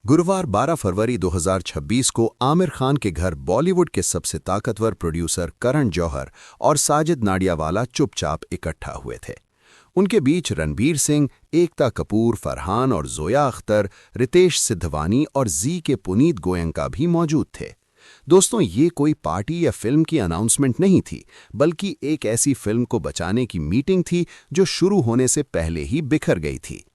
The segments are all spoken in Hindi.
गुरुवार 12 फरवरी 2026 को आमिर खान के घर बॉलीवुड के सबसे ताकतवर प्रोड्यूसर करण जौहर और साजिद नाडियावाला चुपचाप इकट्ठा हुए थे। उनके बीच रणबीर सिंह, एकता कपूर, फरहान और जोया अख्तर, रितेश सिद्धवानी और जी के पुनीत गोयंका भी मौजूद थे। दोस्तों, ये कोई पार्टी या फिल्म की अनाउंसमेंट नहीं थी, बल्कि एक ऐसी फिल्म को बचाने की मीटिंग थी जो शुरू होने से पहले ही बिखर गई थी।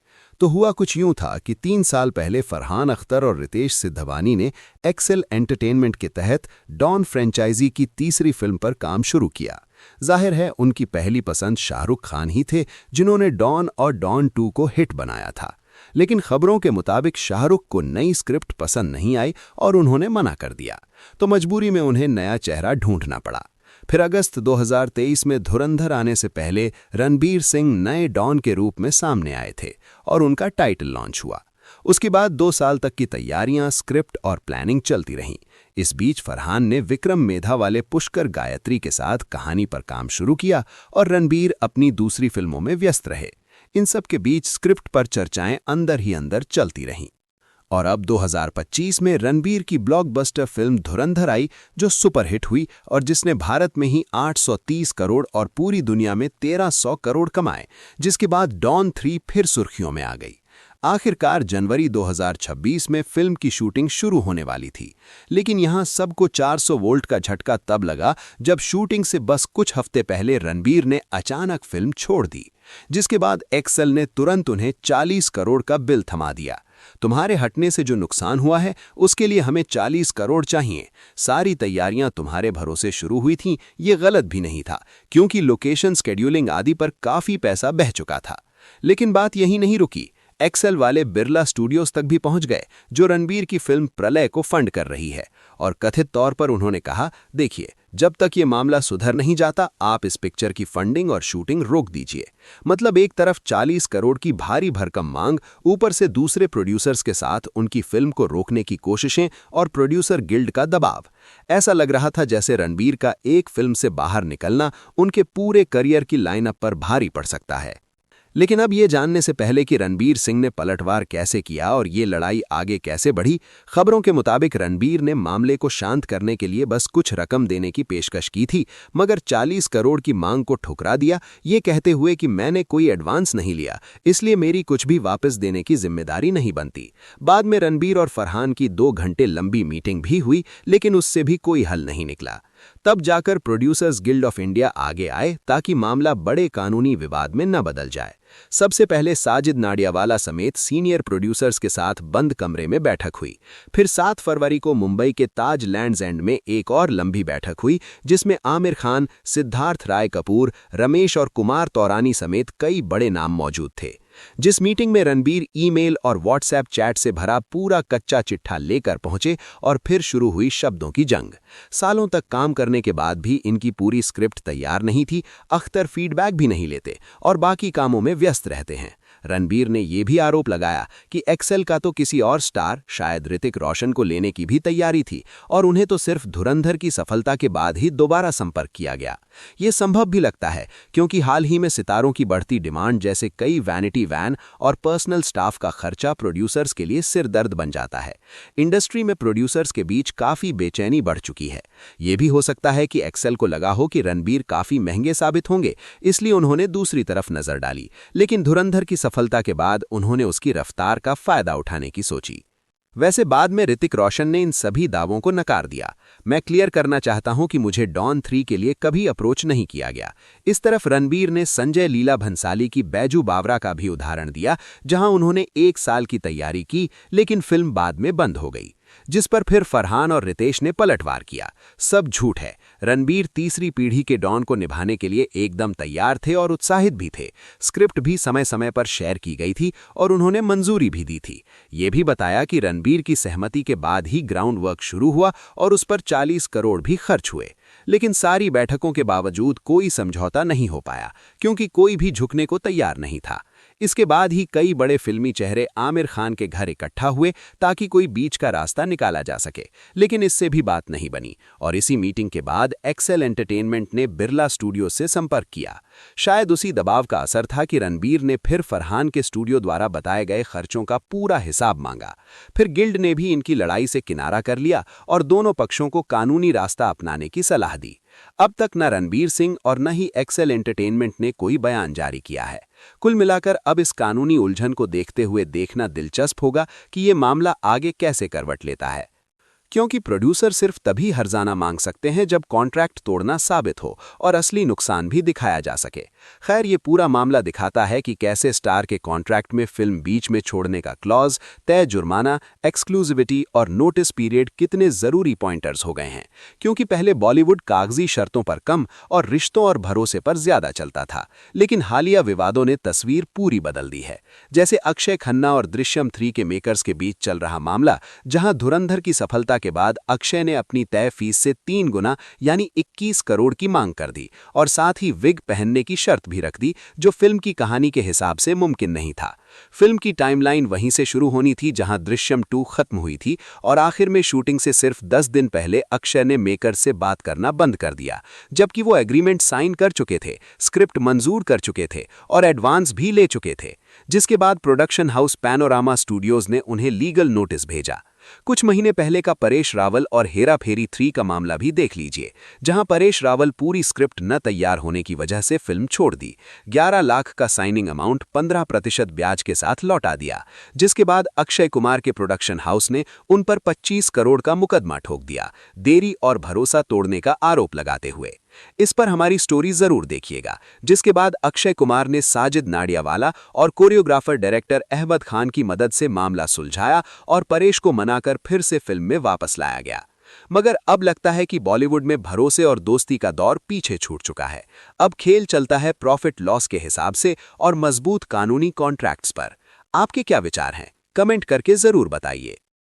तो हुआ कुछ यूं था कि 3 साल पहले फरहान अख्तर और रितेश सिद्धवानी ने एक्सेल एंटरटेनमेंट के तहत डॉन फ्रेंचाइजी की तीसरी फिल्म पर काम शुरू किया। जाहिर है, उनकी पहली पसंद शाहरुख खान ही थे, जिन्होंने डॉन और डॉन 2 को हिट बनाया था। लेकिन खबरों के मुताबिक शाहरुख को नई स्क्रिप्ट पसंद नहीं आई और उन्होंने मना कर दिया, तो मजबूरी में उन्हें नया चेहरा ढूंढना पड़ा। फिर अगस्त 2023 में धुरंधर आने से पहले रणबीर सिंह नए डॉन के रूप में सामने आए थे और उनका टाइटल लॉन्च हुआ। उसके बाद 2 साल तक की तैयारियां, स्क्रिप्ट और प्लानिंग चलती रहीं। इस बीच फरहान ने विक्रम मेधा वाले पुष्कर गायत्री के साथ कहानी पर काम शुरू किया और रणबीर अपनी दूसरी फिल्मों में व्यस्त रहे। इन सब के बीच स्क्रिप्ट पर चर्चाएं अंदर ही अंदर चलती रहीं। और अब 2025 में रणबीर की ब्लॉकबस्टर फिल्म धुरंधर आई, जो सुपरहिट हुई और जिसने भारत में ही 830 करोड़ और पूरी दुनिया में 1300 करोड़ कमाए, जिसके बाद डॉन 3 फिर सुर्खियों में आ गई। आखिरकार जनवरी 2026 में फिल्म की शूटिंग शुरू होने वाली थी, लेकिन यहां सबको 400 वोल्ट का झटका तब लगा जब शूटिंग से बस कुछ हफ्ते पहले रणबीर ने अचानक फिल्म छोड़ दी, जिसके बाद एक्सेल ने तुरंत उन्हें 40 करोड़ का बिल थमा दिया। तुम्हारे हटने से जो नुकसान हुआ है, उसके लिए हमें 40 करोड़ चाहिए। सारी तैयारियां तुम्हारे भरोसे शुरू हुई थीं, ये गलत भी नहीं था, क्योंकि लोकेशन, स्केड्यूलिंग आदि पर काफी पैसा बह चुका था। लेकिन बात यही नहीं रुकी। एक्सेल वाले बिरला स्टूडियोज तक भी पहुंच गए, जो रणबीर की फिल्म प्रलय को फंड कर रही है, और कथित तौर पर उन्होंने कहा, देखिए, जब तक ये मामला सुधर नहीं जाता, आप इस पिक्चर की फंडिंग और शूटिंग रोक दीजिए। मतलब एक तरफ 40 करोड़ की भारी भरकम मांग, ऊपर से दूसरे प्रोड्यूसर्स के साथ उनकी फिल्म को रोकने की कोशिशें और प्रोड्यूसर गिल्ड का दबाव। ऐसा लग रहा था जैसे रणबीर का एक फिल्म से बाहर निकलना उनके पूरे करियर की लाइनअप पर भारी पड़ सकता है। लेकिन अब ये जानने से पहले कि रणबीर सिंह ने पलटवार कैसे किया और ये लड़ाई आगे कैसे बढ़ी, खबरों के मुताबिक रणबीर ने मामले को शांत करने के लिए बस कुछ रकम देने की पेशकश की थी, मगर 40 करोड़ की मांग को ठुकरा दिया, ये कहते हुए कि मैंने कोई एडवांस नहीं लिया, इसलिए मेरी कुछ भी वापस देने की जिम्मेदारी नहीं बनती। बाद में रणबीर और फरहान की 2 घंटे लंबी मीटिंग भी हुई, लेकिन उससे भी कोई हल नहीं निकला। तब जाकर प्रोड्यूसर्स गिल्ड ऑफ इंडिया आगे आए, ताकि मामला बड़े कानूनी विवाद में न बदल जाए। सबसे पहले साजिद नाडियावाला समेत सीनियर प्रोड्यूसर्स के साथ बंद कमरे में बैठक हुई। फिर 7 फरवरी को मुंबई के ताज लैंड्स एंड में एक और लंबी बैठक हुई, जिसमें आमिर खान, सिद्धार्थ राय कपूर, रमेश और कुमार तौरानी समेत कई बड़े नाम मौजूद थे। जिस मीटिंग में रणबीर ईमेल और व्हाट्सएप चैट से भरा पूरा कच्चा चिट्ठा लेकर पहुंचे और फिर शुरू हुई शब्दों की जंग। सालों तक काम करने के बाद भी इनकी पूरी स्क्रिप्ट तैयार नहीं थी। अख्तर फीडबैक भी नहीं लेते और बाकी कामों में व्यस्त रहते हैं। रणबीर ने यह भी आरोप लगाया कि एक्सेल का तो किसी और स्टार, शायद ऋतिक रोशन को लेने की भी तैयारी थी, और उन्हें तो सिर्फ धुरंधर की सफलता के बाद ही दोबारा संपर्क किया गया। ये संभव भी लगता है, क्योंकि हाल ही में सितारों की बढ़ती डिमांड जैसे कई वैनिटी वैन और पर्सनल स्टाफ का खर्चा प्रोड्यूसर्स के लिए सिर दर्द बन जाता है। इंडस्ट्री में प्रोड्यूसर्स के बीच काफी बेचैनी बढ़ चुकी है। यह भी हो सकता है कि एक्सेल को लगा हो कि रणबीर काफी महंगे साबित होंगे, इसलिए उन्होंने दूसरी तरफ नजर डाली। लेकिन धुरंधर की सफलता के बाद उन्होंने उसकी रफ्तार का फायदा उठाने की सोची। वैसे बाद में ऋतिक रोशन ने इन सभी दावों को नकार दिया। मैं क्लियर करना चाहता हूं कि मुझे डॉन 3 के लिए कभी अप्रोच नहीं किया गया। इस तरफ रणबीर ने संजय लीला भंसाली की बैजू बावरा का भी उदाहरण दिया, जहां उन्होंने 1 साल की तैयारी की, लेकिन फिल्म बाद में बंद हो गई, जिस पर फिर फरहान और रितेश ने पलटवार किया। सब झूठ है। रणबीर तीसरी पीढ़ी के डॉन को निभाने के लिए एकदम तैयार थे और उत्साहित भी थे। स्क्रिप्ट भी समय समय पर शेयर की गई थी और उन्होंने मंजूरी भी दी थी। ये भी बताया कि रणबीर की सहमति के बाद ही ग्राउंड वर्क शुरू हुआ और उस पर 40 करोड़ भी खर्च हुए। लेकिन सारी बैठकों के बावजूद कोई समझौता नहीं हो पाया, क्योंकि कोई भी झुकने को तैयार नहीं था। इसके बाद ही कई बड़े फिल्मी चेहरे आमिर खान के घर इकट्ठा हुए ताकि कोई बीच का रास्ता निकाला जा सके, लेकिन इससे भी बात नहीं बनी और इसी मीटिंग के बाद एक्सेल एंटरटेनमेंट ने बिरला स्टूडियो से संपर्क किया। शायद उसी दबाव का असर था कि रणबीर ने फिर फरहान के स्टूडियो द्वारा बताए गए खर्चों का पूरा हिसाब मांगा। फिर गिल्ड ने भी इनकी लड़ाई से किनारा कर लिया और दोनों पक्षों को कानूनी रास्ता अपनाने की सलाह दी। अब तक न रणबीर सिंह और न ही एक्सेल एंटरटेनमेंट ने कोई बयान जारी किया है। कुल मिलाकर अब इस कानूनी उलझन को देखते हुए देखना दिलचस्प होगा कि ये मामला आगे कैसे करवट लेता है, क्योंकि प्रोड्यूसर सिर्फ तभी हर्जाना मांग सकते हैं जब कॉन्ट्रैक्ट तोड़ना साबित हो और असली नुकसान भी दिखाया जा सके। खैर, ये पूरा मामला दिखाता है कि कैसे स्टार के कॉन्ट्रैक्ट में फिल्म बीच में छोड़ने का क्लॉज, तय जुर्माना, एक्सक्लूसिविटी और नोटिस पीरियड कितने जरूरी पॉइंटर्स हो गए हैं, क्योंकि पहले बॉलीवुड कागजी शर्तों पर कम और रिश्तों और भरोसे पर ज्यादा चलता था, लेकिन हालिया विवादों ने तस्वीर पूरी बदल दी है। जैसे अक्षय खन्ना और दृश्यम 3 के मेकर्स के बीच चल रहा मामला, जहां धुरंधर की सफलता के बाद अक्षय ने अपनी तय फीस से 3 गुना यानी 21 करोड़ की मांग कर दी और साथ ही विग पहनने की शर्त भी रख दी, जो फिल्म की कहानी के हिसाब से मुमकिन नहीं था। फिल्म की टाइमलाइन वहीं से शुरू होनी थी जहां दृश्यम 2 खत्म हुई थी और आखिर में शूटिंग से सिर्फ 10 दिन पहले अक्षय ने मेकर से बात करना बंद कर दिया, जबकि वो एग्रीमेंट साइन कर चुके थे, स्क्रिप्ट मंजूर कर चुके थे और एडवांस भी ले चुके थे। जिसके बाद प्रोडक्शन हाउस पैनोरामा स्टूडियोज ने उन्हें लीगल नोटिस भेजा। कुछ महीने पहले का परेश रावल और हेरा फेरी 3 का मामला भी देख लीजिए, जहां परेश रावल पूरी स्क्रिप्ट न तैयार होने की वजह से फिल्म छोड़ दी, 11 लाख का साइनिंग अमाउंट 15% ब्याज के साथ लौटा दिया, जिसके बाद अक्षय कुमार के प्रोडक्शन हाउस ने उन पर 25 करोड़ का मुकदमा ठोक दिया, देरी और भरोसा तोड़ने का आरोप लगाते हुए। इस पर हमारी स्टोरी जरूर देखिएगा, जिसके बाद अक्षय कुमार ने साजिद नाडियावाला और कोरियोग्राफर डायरेक्टर अहमद खान की मदद से मामला सुलझाया और परेश को मनाकर फिर से फिल्म में वापस लाया गया। मगर अब लगता है कि बॉलीवुड में भरोसे और दोस्ती का दौर पीछे छूट चुका है। अब खेल चलता है प्रॉफिट लॉस के हिसाब से और मजबूत कानूनी कॉन्ट्रैक्ट्स पर। आपके क्या विचार हैं? कमेंट करके जरूर बताइए।